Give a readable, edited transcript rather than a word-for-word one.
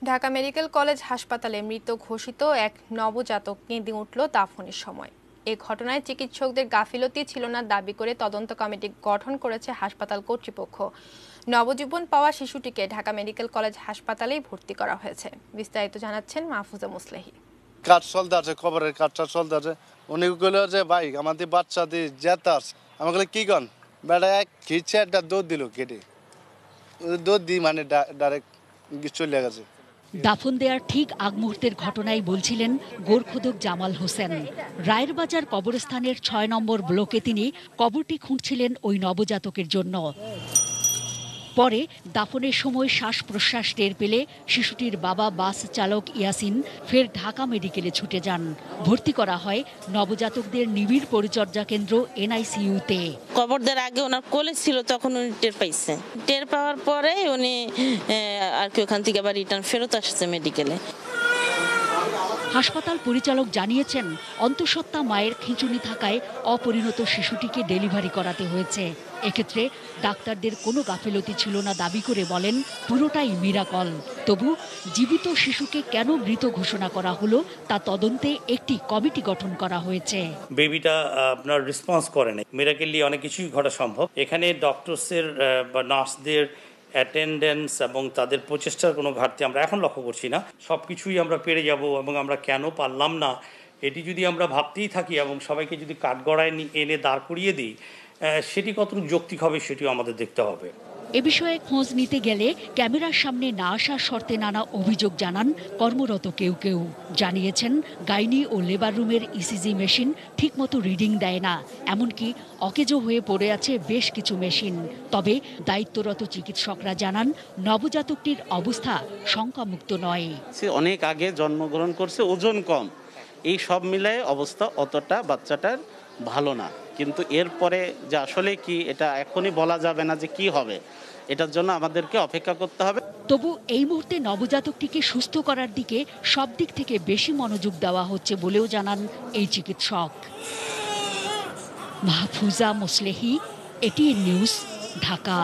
Dhaka medical college হাসপাতালে মৃত ঘোষিত এক নবজাতক কেঁদে উঠল দাফনের সময়। এ ঘটনায় চিকিৎসকদের গাফিলতি ছিল না দাবি করে তদন্ত কমিটি গঠন করেছে হাসপাতাল কর্তৃপক্ষ। নবজীবন পাওয়া শিশুটিকে ঢাকা মেডিকেল কলেজ হাসপাতালেই ভর্তি করা হয়েছে। বিস্তারিত জানাচ্ছেন মাহফুজা মুসলেহি। কাজ চলতে আছে, খবরের কাজটা চলতে আছে। উনি বলল যে ভাই আমাদের বাচ্চা দিয়ে যেতে আসে। আমি বলি কি কন বেটা, এক খিচ্ছে একটা দৌড় দিল কেটে, দৌড় দিই মানে ডাইরেক্ট চলে গেছে। দাফন দেওয়ার ঠিক আগ মুহূর্তের ঘটনায় বলছিলেন গোরখোদক জামাল হোসেন। রায়ের বাজার কবরস্থানের ৬ নম্বর ব্লকে তিনি কবরটি খুঁড়ছিলেন ওই নবজাতকের জন্য। পরে দাফনের সময় শ্বাস প্রশ্বাস টের পেলে শিশুটির বাবা বাস চালক ইয়াসিন ফের ঢাকা মেডিকেলে ছুটে যান। ভর্তি করা হয় নবজাতকদের নিবিড় পরিচর্যা কেন্দ্র NICU-তে। কবর দেওয়ার আগে ওনার কোলে ছিল, তখন উনি টের পাইছে। টের পাওয়ার পরে উনি আর কি ওখান থেকে আবার রিটার্ন ফেরত আসছে মেডিকেলে। হাসপাতাল পরিচালক জানিয়েছেন, অন্তঃসত্ত্বা মায়ের খিঁচুনি থাকায় অপরিণত শিশুটিকে ডেলিভারি করাতে হয়েছে। এক্ষেত্রে ডাক্তারদের কোনো গাফিলতি ছিল না দাবি করে বলেন, পুরোটাই মিরাকল। তবু জীবিত শিশুকে কেন মৃত ঘোষণা করা হলো তা তদন্তে একটি কমিটি গঠন করা হয়েছে। বেবিটা আপনার রেসপন্স করে না, মিরাকেলি অনেক কিছুই ঘটা সম্ভব। এখানে ডক্টরসের বা নার্সদের অ্যাটেন্ডেন্স এবং তাদের প্রচেষ্টার কোনো ঘাটতি আমরা এখন লক্ষ্য করছি না। সব কিছুই আমরা পেরে যাব এবং আমরা কেন পারলাম না এটি যদি আমরা ভাবতেই থাকি এবং সবাইকে যদি কাঠগড়ায় এনে দাঁড় করিয়ে দিই, সেটি কতটুকু যৌক্তিক হবে সেটিও আমাদের দেখতে হবে। এ বিষয়ে খোঁজ নিতে গেলে ক্যামেরার সামনে না আসার শর্তে নানা অভিযোগ জানান কর্মরত কেউ কেউ। জানিয়েছেন, গাইনি ও লেবার রুমের ECG মেশিন ঠিকমতো রিডিং দেয় না, এমনকি অকেজো হয়ে পড়ে আছে বেশ কিছু মেশিন। তবে দায়িত্বরত চিকিৎসকরা জানান, নবজাতকটির অবস্থা শঙ্কামুক্ত নয়। অনেক আগে জন্মগ্রহণ করছে, ওজন কম, এই সব মিলায় অবস্থা অতটা বাচ্চাটার ভালো না। কিন্তু এরপরে যে আসলে কি, এটা এখনই বলা যাবে না যে কি হবে, এটার জন্য আমাদেরকে অপেক্ষা করতে হবে। তবু এই মুহূর্তে নবজাতকটিকে সুস্থ করার দিকে সব দিক থেকে বেশি মনোযোগ দেওয়া হচ্ছে বলেও জানান এই চিকিৎসক। Mahfuza Muslehi, ATN news, Dhaka.